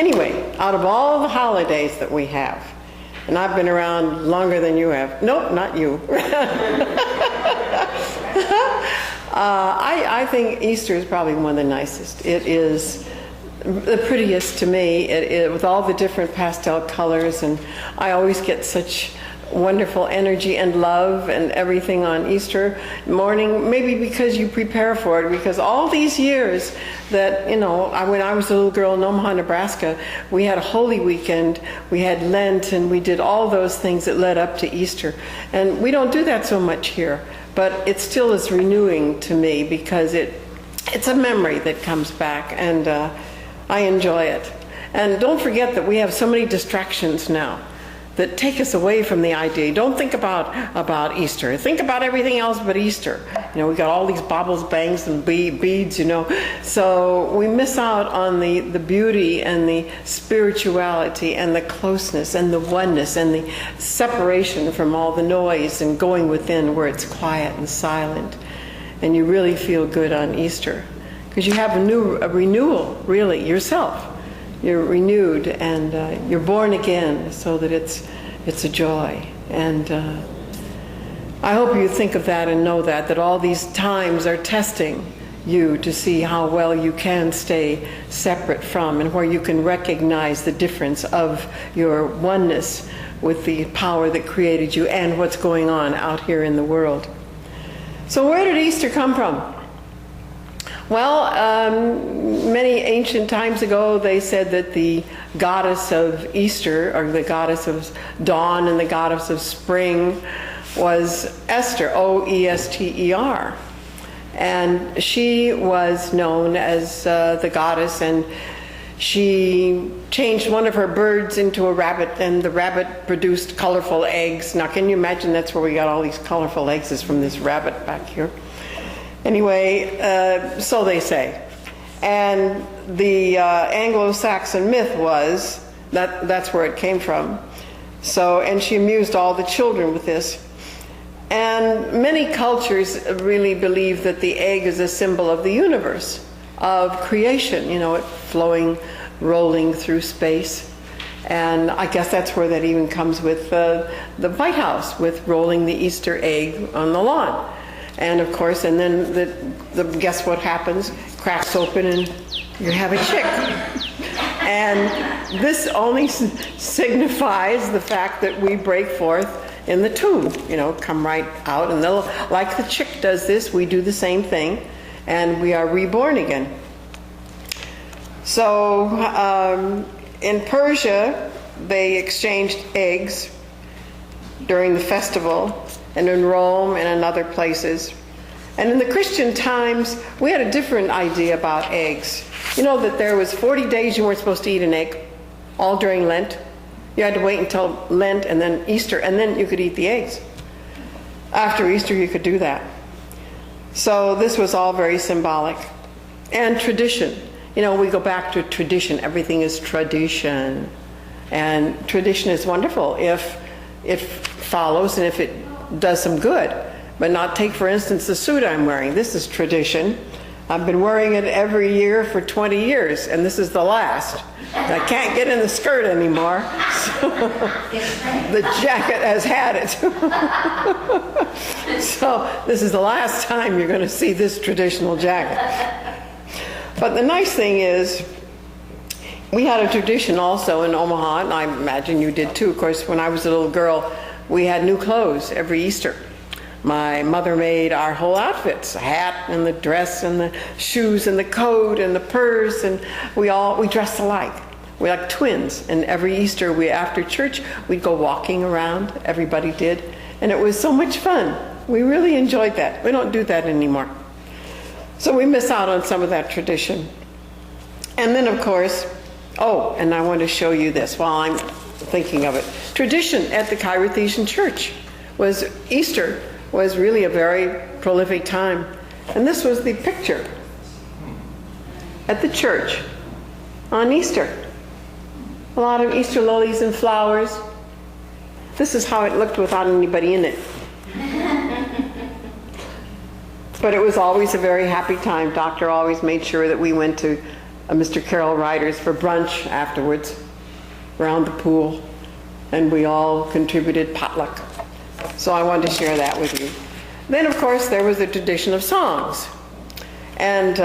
Anyway, out of all the holidays that we have, and I've been around longer than you have. Nope, not you. I think Easter is probably one of the nicest. It is the prettiest to me, with all the different pastel colors, and I always get such wonderful energy and love and everything on Easter morning, maybe because you prepare for it, because all these years that, when I was a little girl in Omaha, Nebraska, we had a Holy Weekend, we had Lent, and we did all those things that led up to Easter. And we don't do that so much here, but it still is renewing to me, because it's a memory that comes back, and I enjoy it. And don't forget that we have so many distractions now that take us away from the idea. Don't think about Easter. Think about everything else but Easter. We got all these baubles, bangs, and beads, So we miss out on the beauty and the spirituality and the closeness and the oneness and the separation from all the noise and going within where it's quiet and silent. And you really feel good on Easter, because you have a renewal, really, yourself. You're renewed, and you're born again, so that it's a joy. And I hope you think of that and know that all these times are testing you to see how well you can stay separate from, and where you can recognize the difference of your oneness with the power that created you and what's going on out here in the world. So where did Easter come from? Well, many ancient times ago, they said that the goddess of Easter, or the goddess of dawn and the goddess of spring, was Esther, O-E-S-T-E-R. And she was known as the goddess, and she changed one of her birds into a rabbit, and the rabbit produced colorful eggs. Now, can you imagine that's where we got all these colorful eggs, is from this rabbit back here? Anyway, so they say. And the Anglo-Saxon myth was that's where it came from. So, and she amused all the children with this. And many cultures really believe that the egg is a symbol of the universe, of creation, it flowing, rolling through space. And I guess that's where that even comes with the White House, with rolling the Easter egg on the lawn. And of course, and then guess what happens? Cracks open and you have a chick. And this only signifies the fact that we break forth in the tomb, come right out, and like the chick does this, we do the same thing, and we are reborn again. So in Persia, they exchanged eggs during the festival, and in Rome and in other places. And in the Christian times, we had a different idea about eggs. That there was 40 days you weren't supposed to eat an egg, all during Lent. You had to wait until Lent and then Easter, and then you could eat the eggs. After Easter, you could do that. So this was all very symbolic. And tradition. We go back to tradition. Everything is tradition. And tradition is wonderful if it follows and if it does some good. But not take, for instance, the suit I'm wearing. This is tradition. I've been wearing it every year for 20 years, and this is the last. I can't get in the skirt anymore, so the jacket has had it. So this is the last time you're going to see this traditional jacket. But the nice thing is, we had a tradition also in Omaha, and I imagine you did too. Of course, when I was a little girl, we had new clothes every Easter. My mother made our whole outfits, the hat and the dress and the shoes and the coat and the purse, and we dressed alike. We're like twins, and every Easter after church we'd go walking around, everybody did, and it was so much fun. We really enjoyed that. We don't do that anymore. So we miss out on some of that tradition. And then of course, and I want to show you this while I'm thinking of it. Tradition at the Kyrethesian Church was Easter was really a very prolific time. And this was the picture at the church on Easter. A lot of Easter lilies and flowers. This is how it looked without anybody in it. But it was always a very happy time. Doctor always made sure that we went to Mr. Carroll Riders for brunch afterwards around the pool, and we all contributed potluck. So I wanted to share that with you. Then, of course, there was the tradition of songs. And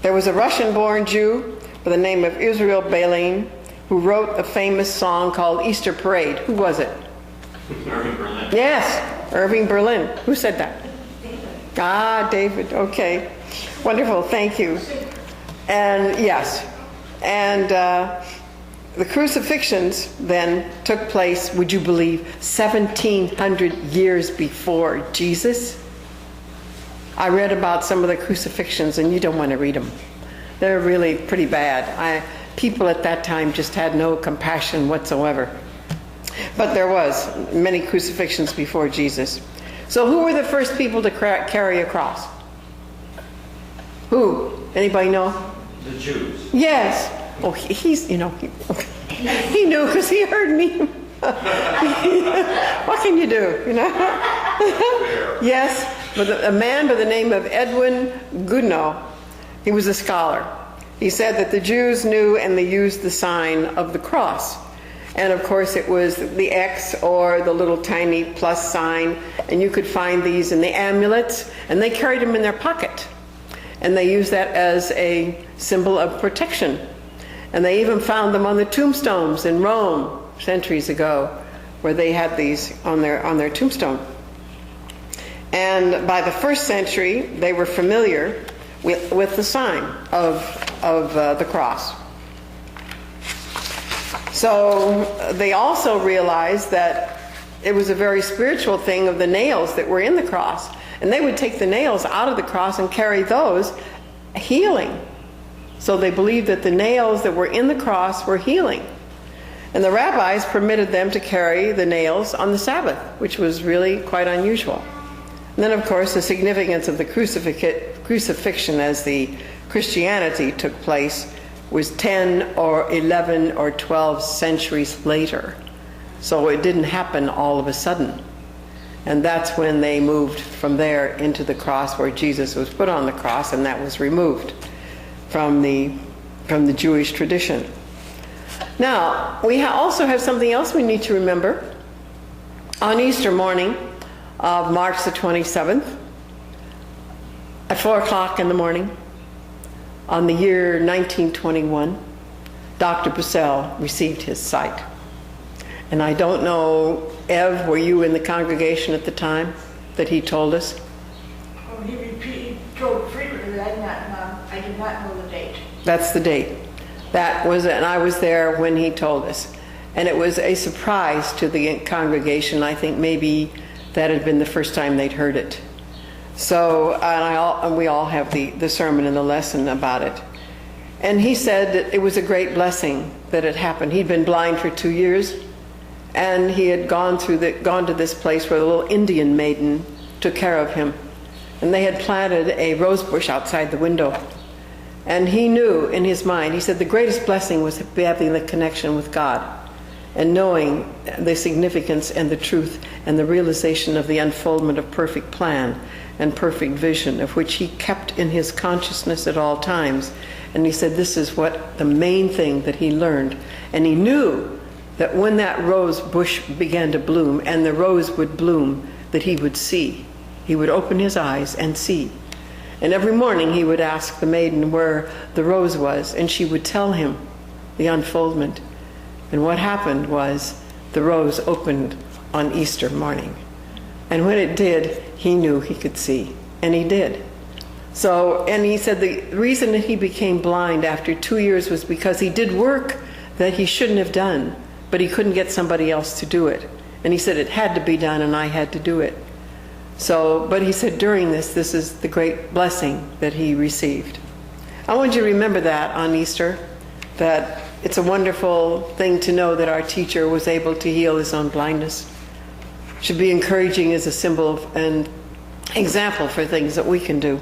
there was a Russian-born Jew by the name of Israel Balin who wrote a famous song called Easter Parade. Who was it? Irving Berlin. Yes, Irving Berlin. Who said that? Ah, David. Okay. Wonderful. Thank you. And yes. And the crucifixions then took place, would you believe, 1,700 years before Jesus? I read about some of the crucifixions, and you don't want to read them. They're really pretty bad. People at that time just had no compassion whatsoever. But there was many crucifixions before Jesus. So who were the first people to carry a cross? Who? Anybody know? The Jews. Yes. Oh, he's, he knew because he heard me. What can you do, Yes, but a man by the name of Edwin Goodnow, he was a scholar. He said that the Jews knew and they used the sign of the cross. And of course it was the X or the little tiny plus sign, and you could find these in the amulets, and they carried them in their pocket. And they used that as a symbol of protection. And they even found them on the tombstones in Rome centuries ago, where they had these on their tombstone. And by the 1st century, they were familiar with the sign of the cross. So they also realized that it was a very spiritual thing of the nails that were in the cross. And they would take the nails out of the cross and carry those, healing. So they believed that the nails that were in the cross were healing. And the rabbis permitted them to carry the nails on the Sabbath, which was really quite unusual. And then, of course, the significance of the crucifixion as the Christianity took place was 10 or 11 or 12 centuries later. So it didn't happen all of a sudden. And that's when they moved from there into the cross where Jesus was put on the cross, and that was removed from the Jewish tradition. Now, we also have something else we need to remember. On Easter morning of March the 27th, at 4 o'clock in the morning, on the year 1921, Dr. Bussell received his sight. And I don't know, Ev, were you in the congregation at the time that he told us? Oh, he told frequently, but I did not know the date. That's the date. And I was there when he told us. And it was a surprise to the congregation. I think maybe that had been the first time they'd heard it. So, and we all have the sermon and the lesson about it. And he said that it was a great blessing that it happened. He'd been blind for 2 years, and he had gone to this place where the little Indian maiden took care of him. And they had planted a rose bush outside the window. And he knew in his mind, he said the greatest blessing was having the connection with God and knowing the significance and the truth and the realization of the unfoldment of perfect plan and perfect vision, of which he kept in his consciousness at all times. And he said this is what the main thing that he learned. And he knew that when that rose bush began to bloom and the rose would bloom, that he would see. He would open his eyes and see. And every morning he would ask the maiden where the rose was, and she would tell him the unfoldment. And what happened was the rose opened on Easter morning. And when it did, he knew he could see. And he did. So, and he said the reason that he became blind after 2 years was because he did work that he shouldn't have done, but he couldn't get somebody else to do it. And he said it had to be done, and I had to do it. So, but he said during this is the great blessing that he received. I want you to remember that on Easter, that it's a wonderful thing to know that our teacher was able to heal his own blindness. Should be encouraging as a symbol and example for things that we can do.